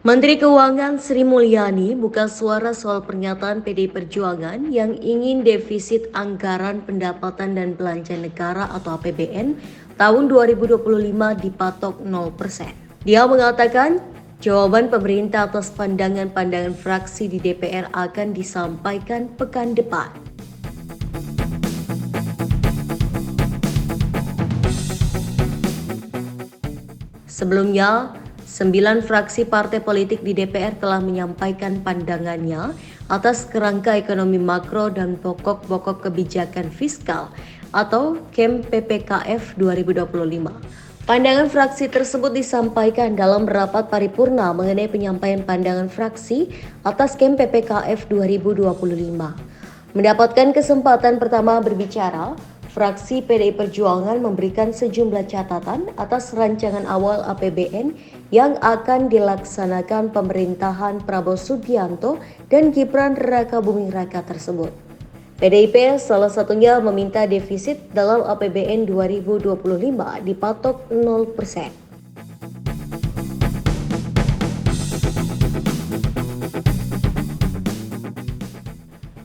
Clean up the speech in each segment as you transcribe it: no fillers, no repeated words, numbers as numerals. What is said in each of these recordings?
Menteri Keuangan Sri Mulyani buka suara soal pernyataan PDI Perjuangan yang ingin defisit anggaran pendapatan dan belanja negara atau APBN tahun 2025 dipatok 0%. Dia mengatakan, jawaban pemerintah atas pandangan-pandangan fraksi di DPR akan disampaikan pekan depan. Sebelumnya, 9 fraksi partai politik di DPR telah menyampaikan pandangannya atas kerangka ekonomi makro dan pokok-pokok kebijakan fiskal atau KEM PPKF 2025. Pandangan fraksi tersebut disampaikan dalam rapat paripurna mengenai penyampaian pandangan fraksi atas KEM PPKF 2025. Mendapatkan kesempatan pertama berbicara, fraksi PDI Perjuangan memberikan sejumlah catatan atas rancangan awal APBN yang akan dilaksanakan pemerintahan Prabowo Subianto dan Gibran Rakabuming Raka tersebut. PDIP salah satunya meminta defisit dalam APBN 2025 dipatok 0%.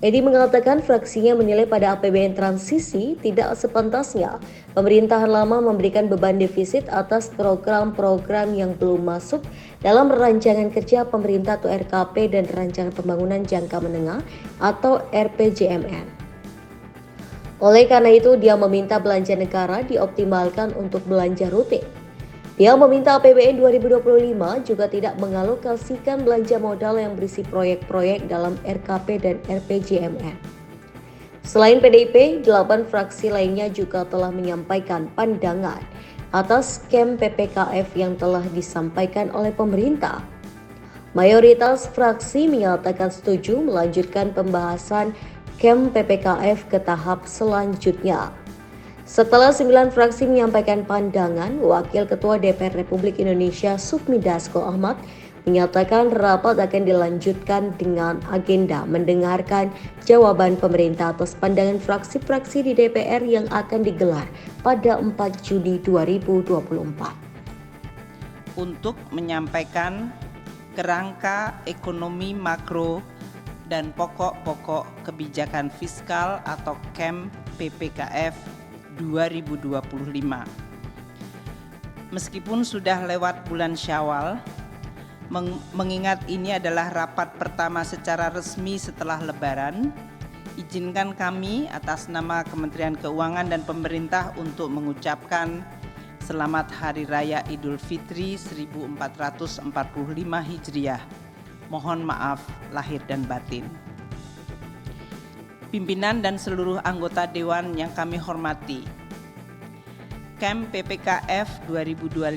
Edi mengatakan fraksinya menilai pada APBN transisi tidak sepantasnya pemerintahan lama memberikan beban defisit atas program-program yang belum masuk dalam rancangan kerja pemerintah atau RKP dan rancangan pembangunan jangka menengah atau RPJMN. Oleh karena itu, dia meminta belanja negara dioptimalkan untuk belanja rutin. Dia meminta APBN 2025 juga tidak mengalokasikan belanja modal yang berisi proyek-proyek dalam RKP dan RPJMN. Selain PDIP, 8 fraksi lainnya juga telah menyampaikan pandangan atas KEM PPKF yang telah disampaikan oleh pemerintah. Mayoritas fraksi menyatakan setuju melanjutkan pembahasan KEM PPKF ke tahap selanjutnya. Setelah 9 fraksi menyampaikan pandangan, Wakil Ketua DPR Republik Indonesia Sufmi Dasko Ahmad menyatakan rapat akan dilanjutkan dengan agenda mendengarkan jawaban pemerintah atas pandangan fraksi-fraksi di DPR yang akan digelar pada 4 Juni 2024. Untuk menyampaikan kerangka ekonomi makro dan pokok-pokok kebijakan fiskal atau KEM PPKF 2025. Meskipun sudah lewat bulan Syawal, mengingat ini adalah rapat pertama secara resmi setelah Lebaran, izinkan kami atas nama Kementerian Keuangan dan pemerintah untuk mengucapkan Selamat Hari Raya Idul Fitri 1445 Hijriah. Mohon maaf lahir dan batin. Pimpinan dan seluruh anggota Dewan yang kami hormati, KEM PPKF 2025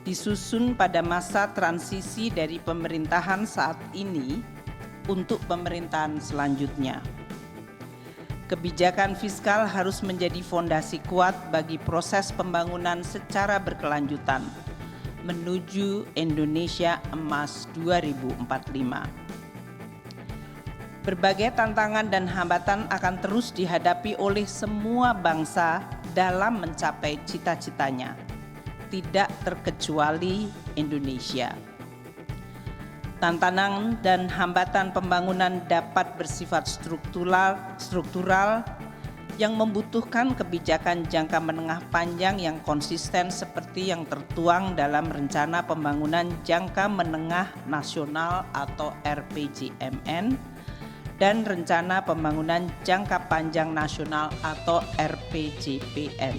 disusun pada masa transisi dari pemerintahan saat ini untuk pemerintahan selanjutnya. Kebijakan fiskal harus menjadi fondasi kuat bagi proses pembangunan secara berkelanjutan menuju Indonesia Emas 2045. Berbagai tantangan dan hambatan akan terus dihadapi oleh semua bangsa dalam mencapai cita-citanya, tidak terkecuali Indonesia. Tantangan dan hambatan pembangunan dapat bersifat struktural yang membutuhkan kebijakan jangka menengah panjang yang konsisten seperti yang tertuang dalam Rencana Pembangunan Jangka Menengah Nasional atau RPJMN dan Rencana Pembangunan Jangka Panjang Nasional atau RPJPN.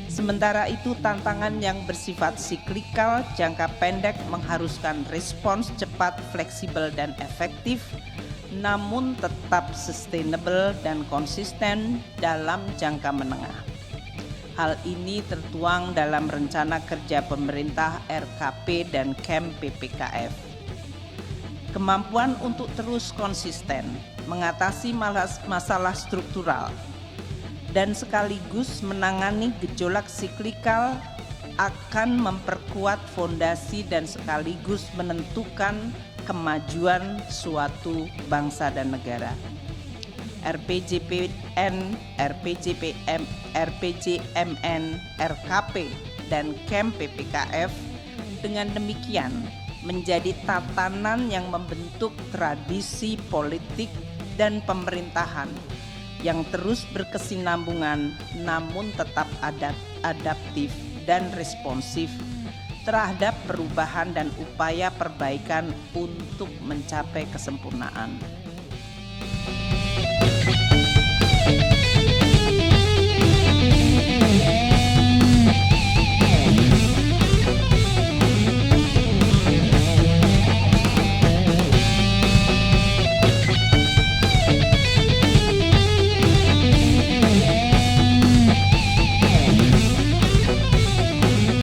Sementara itu, tantangan yang bersifat siklikal jangka pendek mengharuskan respons cepat, fleksibel, dan efektif, namun tetap sustainable dan konsisten dalam jangka menengah. Hal ini tertuang dalam Rencana Kerja Pemerintah RKP dan KEM PPKF. Kemampuan untuk terus konsisten mengatasi masalah struktural dan sekaligus menangani gejolak siklikal akan memperkuat fondasi dan sekaligus menentukan kemajuan suatu bangsa dan negara. RPJPN, RPJPM, RPJMN, RKP, dan KEM PPKF dengan demikian menjadi tatanan yang membentuk tradisi politik dan pemerintahan yang terus berkesinambungan namun tetap adaptif dan responsif terhadap perubahan dan upaya perbaikan untuk mencapai kesempurnaan.